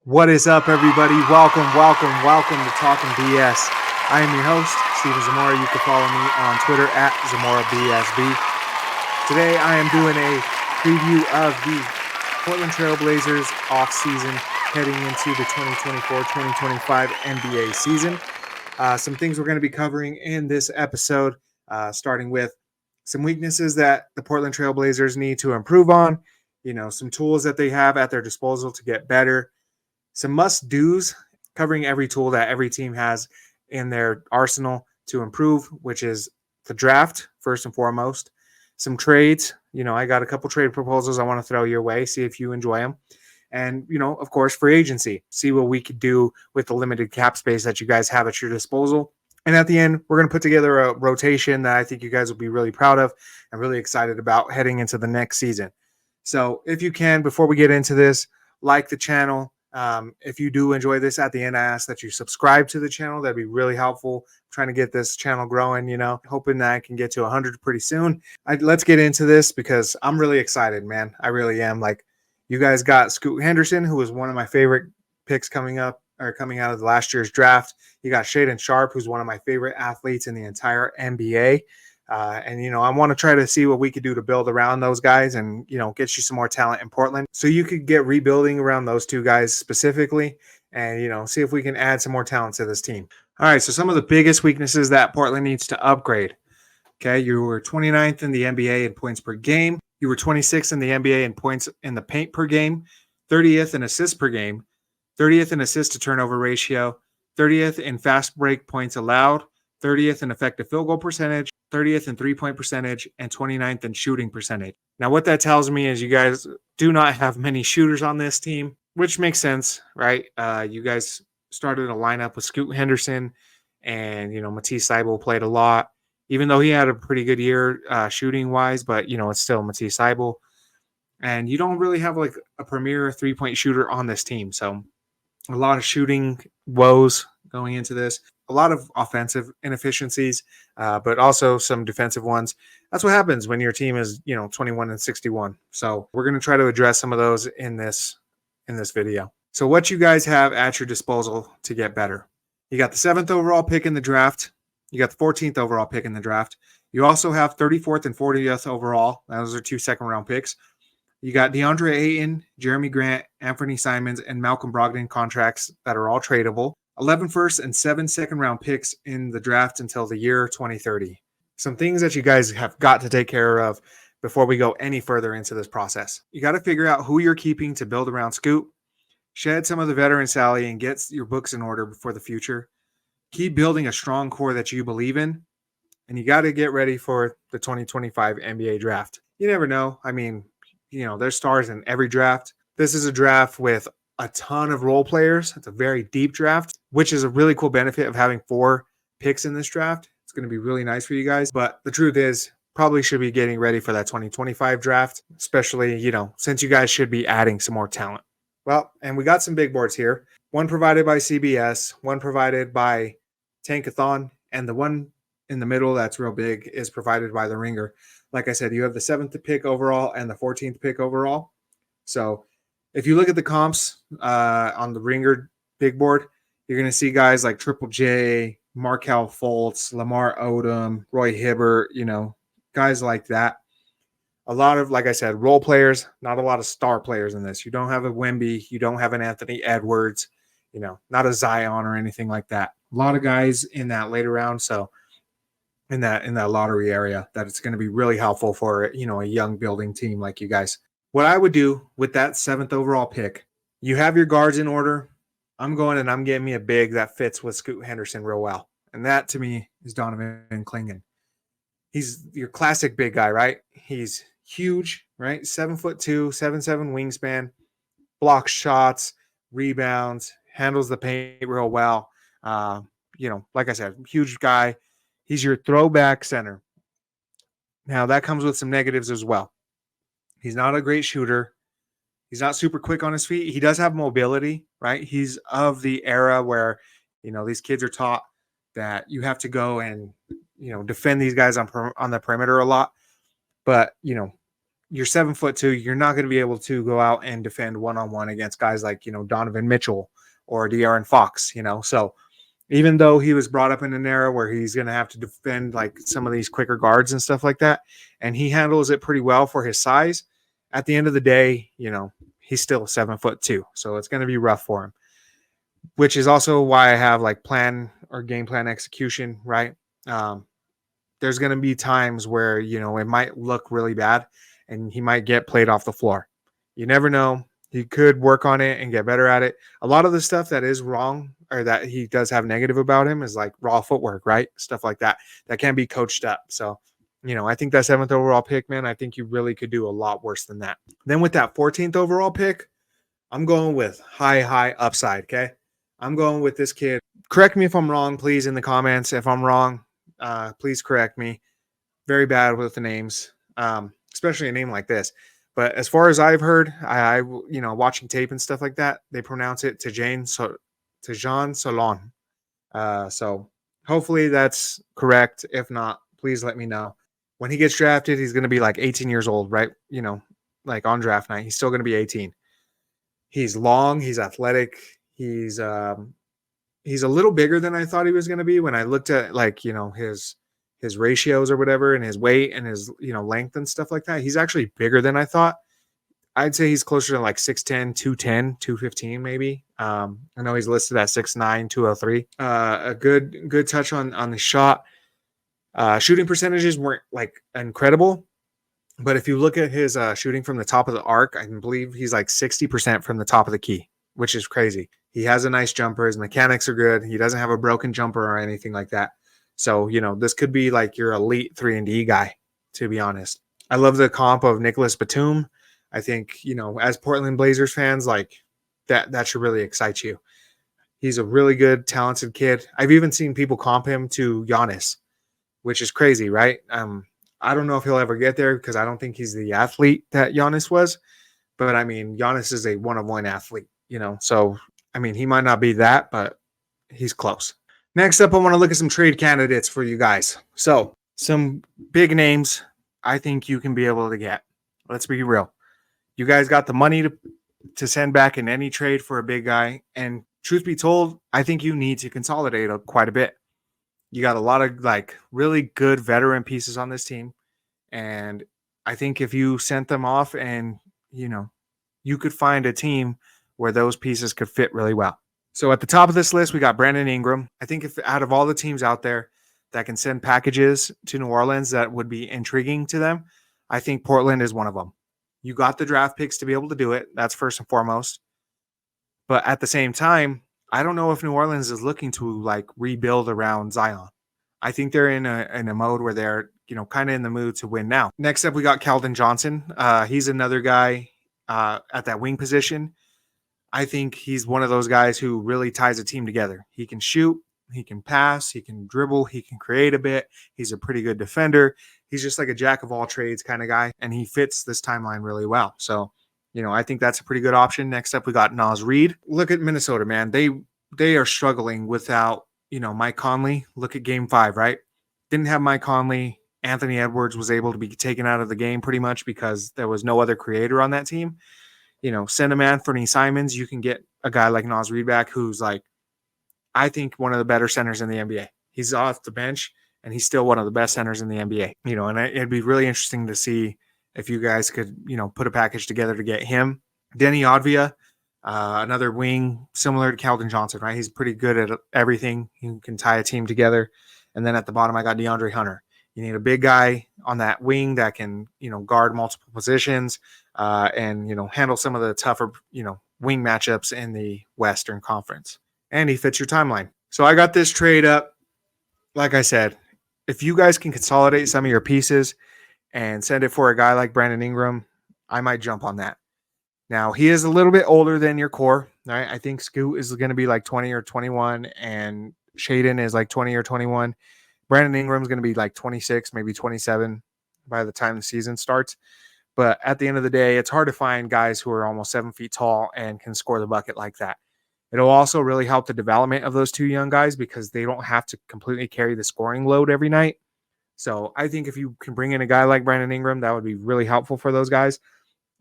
What is up, everybody? Welcome to Talkin BS. I am your host, Steven Zamora. You can follow me on Twitter at ZamoraBSB. Today, I am doing a preview of the Portland TrailBlazers off-season heading into the 2024-2025 NBA season. Some things we're going to be covering in this episode, starting with some weaknesses that the Portland TrailBlazers need to improve on, some tools that they have at their disposal to get better, some must-dos, covering every tool that every team has in their arsenal to improve, which is the draft, first and foremost. Some trades. I got a couple trade proposals I want to throw your way, see if you enjoy them. And, of course, free agency. See what we could do with the limited cap space that you guys have at your disposal. And at the end, we're going to put together a rotation that I think you guys will be really proud of and really excited about heading into the next season. So if you can, before we get into this, like the channel. If you do enjoy this, at the end, I ask that you subscribe to the channel. That'd be really helpful. I'm trying to get this channel growing, hoping that I can get to 100 pretty soon. Let's get into this because I'm really excited, man. I really am. You guys got Scoot Henderson, who was one of my favorite picks coming out of last year's draft. You got Shaedon Sharpe, who's one of my favorite athletes in the entire NBA. I want to try to see what we could do to build around those guys and, get you some more talent in Portland. So you could get rebuilding around those two guys specifically and, see if we can add some more talent to this team. All right. So some of the biggest weaknesses that Portland needs to upgrade. Okay. You were 29th in the NBA in points per game. You were 26th in the NBA in points in the paint per game, 30th in assists per game, 30th in assist to turnover ratio, 30th in fast break points allowed, 30th in effective field goal percentage, 30th in three-point percentage, and 29th in shooting percentage. Now, what that tells me is you guys do not have many shooters on this team, which makes sense, right? You guys started a lineup with Scoot Henderson and, Matisse Thybulle played a lot, even though he had a pretty good year shooting-wise, but, it's still Matisse Thybulle. And you don't really have, a premier three-point shooter on this team. So a lot of shooting woes going into this. A lot of offensive inefficiencies, but also some defensive ones. That's what happens when your team is, 21-61. So we're going to try to address some of those in this video. So what you guys have at your disposal to get better. You got the 7th overall pick in the draft. You got the 14th overall pick in the draft. You also have 34th and 40th overall. Those are 2 second-round picks. You got DeAndre Ayton, Jeremy Grant, Anthony Simons, and Malcolm Brogdon contracts that are all tradable. 11 first and 7 second-round picks in the draft until the year 2030. Some things that you guys have got to take care of before we go any further into this process. You got to figure out who you're keeping to build around Scoot. Shed some of the veteran salary and get your books in order for the future. Keep building a strong core that you believe in. And you got to get ready for the 2025 NBA draft. You never know. There's stars in every draft. This is a draft with a ton of role players. It's a very deep draft, which is a really cool benefit of having 4 picks in this draft. It's going to be really nice for you guys. But the truth is, probably should be getting ready for that 2025 draft, especially, since you guys should be adding some more talent. Well, and we got some big boards here. One provided by CBS, one provided by Tankathon, and the one in the middle that's real big is provided by The Ringer. Like I said, you have the 7th pick overall and the 14th pick overall. So if you look at the comps on the Ringer big board, you're going to see guys like Triple J, Markelle Fultz, Lamar Odom, Roy Hibbert, guys like that. A lot of, like I said, role players, not a lot of star players in this. You don't have a Wemby. You don't have an Anthony Edwards, not a Zion or anything like that. A lot of guys in that later round. So in that lottery area, that it's going to be really helpful for, a young building team like you guys. What I would do with that 7th overall pick, you have your guards in order. I'm going and I'm getting me a big that fits with Scoot Henderson real well. And that to me is Donovan Clingan. He's your classic big guy, right? He's huge, right? 7'2", 7'7" wingspan, blocks shots, rebounds, handles the paint real well. Like I said, huge guy. He's your throwback center. Now that comes with some negatives as well. He's not a great shooter. He's not super quick on his feet. He does have mobility, right? He's of the era where, these kids are taught that you have to go and, defend these guys on the perimeter a lot. But, you're 7'2", you're not going to be able to go out and defend one-on-one against guys like, Donovan Mitchell or De'Aaron Fox, So even though he was brought up in an era where he's going to have to defend like some of these quicker guards and stuff like that, and he handles it pretty well for his size, at the end of the day, he's still 7'2", so it's going to be rough for him, which is also why I have like plan or game plan execution, right? There's going to be times where, it might look really bad and he might get played off the floor. You never know. He could work on it and get better at it. A lot of the stuff that is wrong or that he does have negative about him is like raw footwork, right? Stuff like that can be coached up. So, I think that 7th overall pick, man, I think you really could do a lot worse than that. Then with that 14th overall pick, I'm going with high upside, okay? I'm going with this kid. Correct me if I'm wrong, please, in the comments. If I'm wrong, please correct me. Very bad with the names, especially a name like this. But as far as I've heard, I watching tape and stuff like that, they pronounce it Tajan Solon. So hopefully that's correct. If not, please let me know. When he gets drafted, he's going to be like 18 years old, right? Like on draft night, he's still going to be 18. He's long, he's athletic, he's a little bigger than I thought he was going to be when I looked at like, his ratios or whatever and his weight and his, length and stuff like that. He's actually bigger than I thought. I'd say he's closer to like 6'10", 210, 215 maybe. I know he's listed at 6'9", 203. A good touch on the shot. Shooting percentages weren't like incredible, but if you look at his shooting from the top of the arc, I believe he's like 60% from the top of the key, which is crazy. He has a nice jumper. His mechanics are good. He doesn't have a broken jumper or anything like that. So, this could be like your elite 3-and-D guy, to be honest. I love the comp of Nicholas Batum. I think, as Portland Blazers fans, like that should really excite you. He's a really good, talented kid. I've even seen people comp him to Giannis, which is crazy, right? I don't know if he'll ever get there because I don't think he's the athlete that Giannis was. But, I mean, Giannis is a one-of-one athlete, So, I mean, he might not be that, but he's close. Next up, I want to look at some trade candidates for you guys. So, some big names I think you can be able to get. Let's be real. You guys got the money to send back in any trade for a big guy. And truth be told, I think you need to consolidate quite a bit. You got a lot of like really good veteran pieces on this team. And I think if you sent them off and, you could find a team where those pieces could fit really well. So at the top of this list, we got Brandon Ingram. I think if out of all the teams out there that can send packages to New Orleans that would be intriguing to them, I think Portland is one of them. You got the draft picks to be able to do it. That's first and foremost. But at the same time, I don't know if New Orleans is looking to like rebuild around Zion. I think they're in a mode where they're, kind of in the mood to win now. Next up, we got Keldon Johnson. He's another guy at that wing position. I think he's one of those guys who really ties a team together. He can shoot, he can pass, he can dribble, he can create a bit. He's a pretty good defender. He's just like a jack of all trades kind of guy, and he fits this timeline really well. So, I think that's a pretty good option. Next up, we got Naz Reid. Look at Minnesota, man. They are struggling without, Mike Conley. Look at Game 5, right? Didn't have Mike Conley. Anthony Edwards was able to be taken out of the game pretty much because there was no other creator on that team. Send him Anthony Simons. You can get a guy like Naz Reid back who's like, I think one of the better centers in the NBA. He's off the bench and he's still one of the best centers in the NBA. And it'd be really interesting to see if you guys could, put a package together to get him. Denny Advia, another wing similar to Keldon Johnson, right? He's pretty good at everything. He can tie a team together. And then at the bottom, I got DeAndre Hunter. You need a big guy on that wing that can, guard multiple positions and, handle some of the tougher, wing matchups in the Western Conference. And he fits your timeline. So I got this trade up. Like I said, if you guys can consolidate some of your pieces and send it for a guy like Brandon Ingram, I might jump on that. Now, he is a little bit older than your core, right? I think Scoot is going to be like 20 or 21, and Shaden is like 20 or 21. Brandon Ingram is going to be like 26, maybe 27 by the time the season starts. But at the end of the day, it's hard to find guys who are almost 7 feet tall and can score the bucket like that. It'll also really help the development of those two young guys because they don't have to completely carry the scoring load every night. So I think if you can bring in a guy like Brandon Ingram, that would be really helpful for those guys.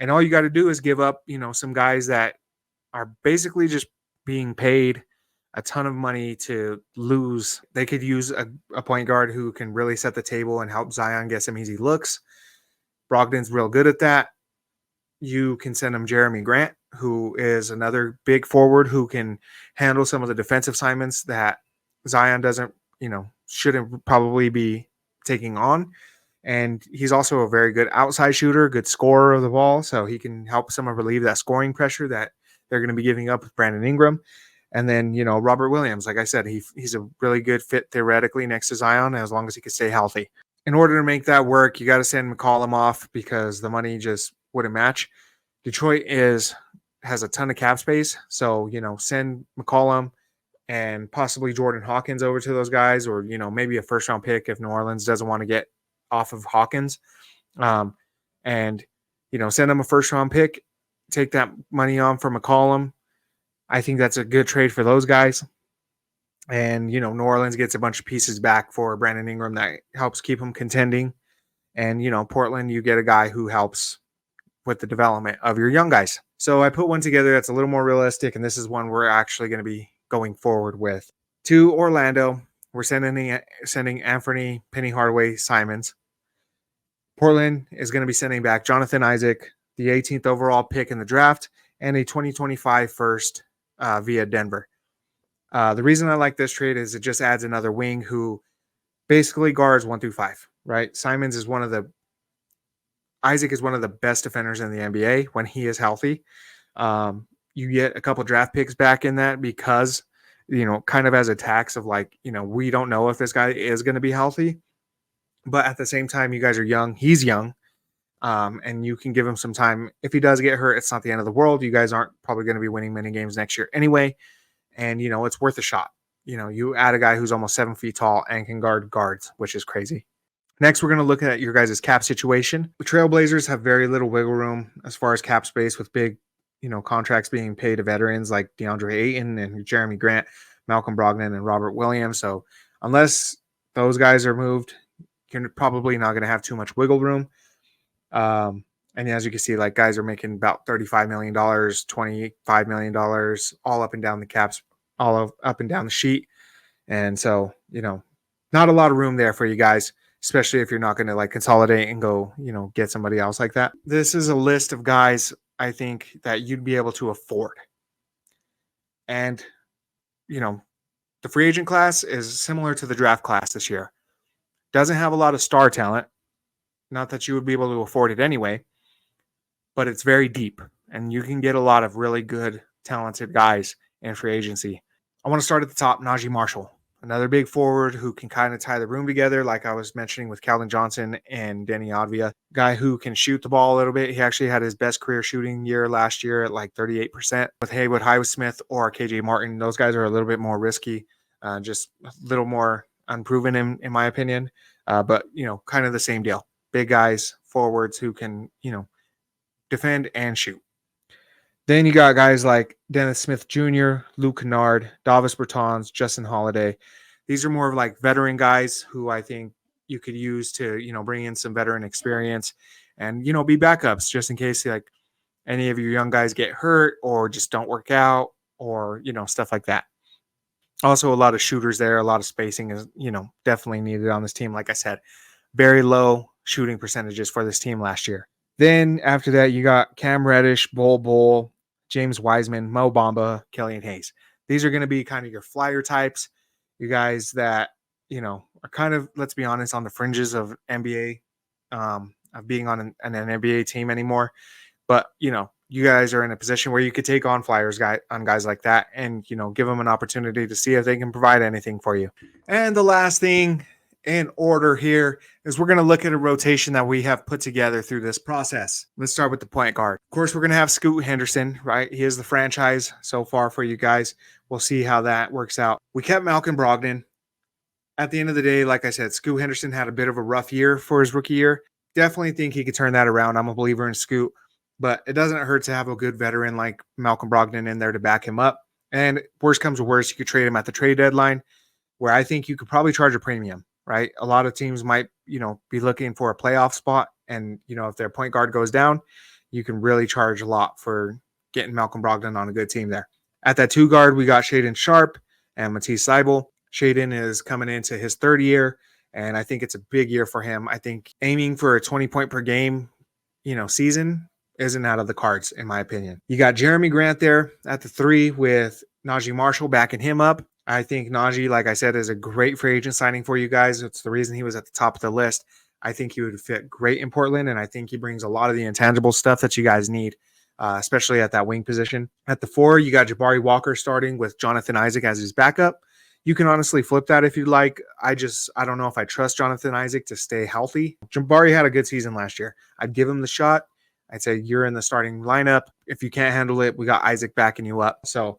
And all you got to do is give up, some guys that are basically just being paid a ton of money to lose. They could use a point guard who can really set the table and help Zion get some easy looks. Brogdon's real good at that. You can send him Jeremy Grant, who is another big forward who can handle some of the defensive assignments that Zion doesn't, shouldn't probably be taking on. And he's also a very good outside shooter, good scorer of the ball. So he can help someone relieve that scoring pressure that they're going to be giving up with Brandon Ingram. And then, Robert Williams, like I said, he's a really good fit theoretically next to Zion as long as he can stay healthy. In order to make that work, you got to send McCollum off because the money just wouldn't match. Detroit has a ton of cap space. So, send McCollum and possibly Jordan Hawkins over to those guys, or, maybe a first round pick if New Orleans doesn't want to get off of Hawkins. And, send them a first round pick, take that money on for McCollum. I think that's a good trade for those guys. And, New Orleans gets a bunch of pieces back for Brandon Ingram that helps keep them contending. And, Portland, you get a guy who helps with the development of your young guys. So I put one together that's a little more realistic, and this is one we're actually going to be going forward with. To Orlando, we're sending Anthony Penny Hardaway Simons. Portland is going to be sending back Jonathan Isaac, the 18th overall pick in the draft, and a 2025 first via Denver. The reason I like this trade is it just adds another wing who basically guards 1 through 5, right? Isaac is one of the best defenders in the NBA when he is healthy. You get a couple draft picks back in that because, kind of as a tax of like, we don't know if this guy is going to be healthy. But at the same time, you guys are young. He's young. And you can give him some time. If he does get hurt, it's not the end of the world. You guys aren't probably going to be winning many games next year anyway. And, it's worth a shot. You add a guy who's almost 7 feet tall and can guard guards, which is crazy. Next, we're going to look at your guys' cap situation. The Trailblazers have very little wiggle room as far as cap space with big, contracts being paid to veterans like DeAndre Ayton and Jeremy Grant, Malcolm Brogdon, and Robert Williams. So unless those guys are moved, you're probably not going to have too much wiggle room. And as you can see, like guys are making about $35 million, $25 million, all up and down the caps, up and down the sheet. And so, not a lot of room there for you guys, especially if you're not going to like consolidate and go, get somebody else like that. This is a list of guys I think that you'd be able to afford. And, the free agent class is similar to the draft class this year. Doesn't have a lot of star talent. Not that you would be able to afford it anyway, but it's very deep and you can get a lot of really good, talented guys in free agency. I want to start at the top, Najee Marshall. Another big forward who can kind of tie the room together, like I was mentioning with Calvin Johnson and Denny Advia. Guy who can shoot the ball a little bit. He actually had his best career shooting year last year at like 38%. With Haywood Highsmith or KJ Martin, those guys are a little bit more risky, just a little more unproven in my opinion. But, kind of the same deal. Big guys, forwards who can, defend and shoot. Then you got guys like Dennis Smith Jr., Luke Kennard, Davis Bertans, Justin Holiday. These are more of like veteran guys who I think you could use to, bring in some veteran experience and, be backups just in case like any of your young guys get hurt or just don't work out or, stuff like that. Also, a lot of shooters there. A lot of spacing is, definitely needed on this team. Like I said, very low shooting percentages for this team last year. Then after that, you got Cam Reddish, Bol, James Wiseman, Mo Bamba, Killian Hayes. These are going to be kind of your flyer types. You guys that, are kind of, let's be honest, on the fringes of NBA, of being on an NBA team anymore. But, you guys are in a position where you could take on guys like that and, give them an opportunity to see if they can provide anything for you. And the last thing in order here is we're going to look at a rotation that we have put together through this process. Let's start with the point guard. Of course, we're going to have Scoot Henderson, right? He is the franchise so far for you guys. We'll see how that works out. We kept Malcolm Brogdon. At the end of the day, like I said, Scoot Henderson had a bit of a rough year for his rookie year. Definitely think he could turn that around. I'm a believer in Scoot, but it doesn't hurt to have a good veteran like Malcolm Brogdon in there to back him up. And worst comes to worst, you could trade him at the trade deadline, where I think you could probably charge a premium. Right? A lot of teams might be looking for a playoff spot, and, if their point guard goes down, you can really charge a lot for getting Malcolm Brogdon on a good team there. At that 2 guard, we got Shaedon Sharpe and Matisse Thybulle. Shaedon is coming into his 3rd year, and I think it's a big year for him. I think aiming for a 20-point per game, season isn't out of the cards, in my opinion. You got Jeremy Grant there at the 3 with Najee Marshall backing him up. I think Najee, like I said, is a great free agent signing for you guys. It's the reason he was at the top of the list. I think he would fit great in Portland, and I think he brings a lot of the intangible stuff that you guys need, especially at that wing position. At the 4, you got Jabari Walker starting with Jonathan Isaac as his backup. You can honestly flip that if you'd like. I don't know if I trust Jonathan Isaac to stay healthy. Jabari had a good season last year. I'd give him the shot. I'd say you're in the starting lineup. If you can't handle it, we got Isaac backing you up. So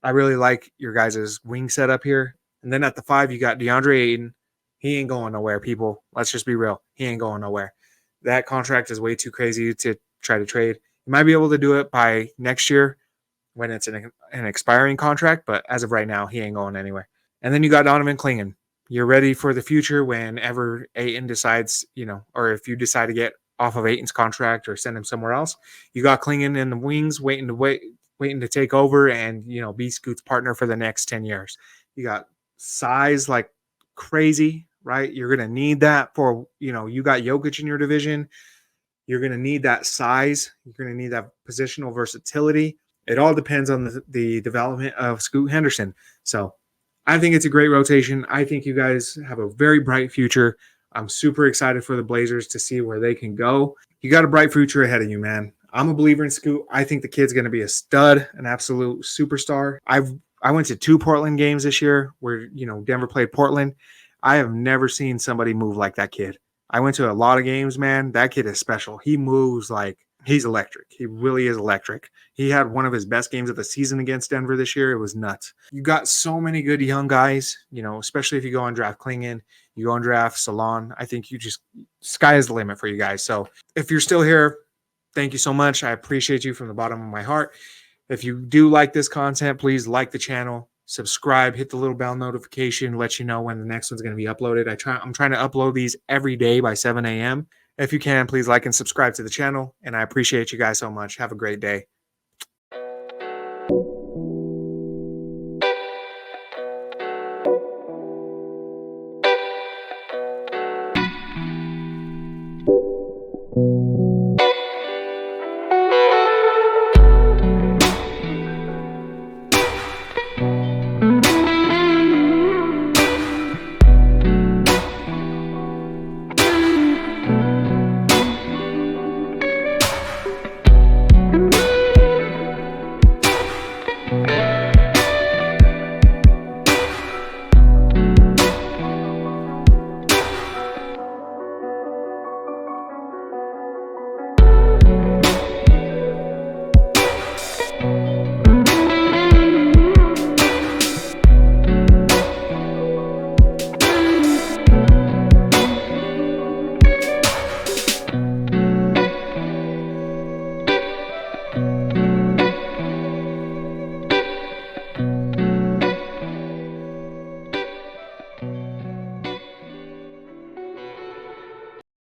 I really like your guys' wing setup here. And then at the 5, you got DeAndre Ayton. He ain't going nowhere, people. Let's just be real. He ain't going nowhere. That contract is way too crazy to try to trade. You might be able to do it by next year when it's an expiring contract, but as of right now, he ain't going anywhere. And then you got Donovan Clingan. You're ready for the future whenever Ayton decides, or if you decide to get off of Ayton's contract or send him somewhere else. You got Clingan in the wings waiting to take over and, be Scoot's partner for the next 10 years. You got size like crazy, right? You're going to need that for, you got Jokic in your division. You're going to need that size. You're going to need that positional versatility. It all depends on the development of Scoot Henderson. So I think it's a great rotation. I think you guys have a very bright future. I'm super excited for the Blazers to see where they can go. You got a bright future ahead of you, man. I'm a believer in Scoot. I think the kid's going to be a stud, an absolute superstar. I went to 2 Portland games this year where, Denver played Portland. I have never seen somebody move like that kid. I went to a lot of games, man. That kid is special. He moves like he's electric. He really is electric. He had one of his best games of the season against Denver this year. It was nuts. You got so many good young guys, especially if you go and draft Clingan, you go and draft Salon. I think sky is the limit for you guys. So if you're still here, thank you so much. I appreciate you from the bottom of my heart. If you do like this content, please like the channel, subscribe, hit the little bell notification, let you know when the next one's going to be uploaded. I'm trying to upload these every day by 7 a.m. If you can, please like and subscribe to the channel, and I appreciate you guys so much. Have a great day.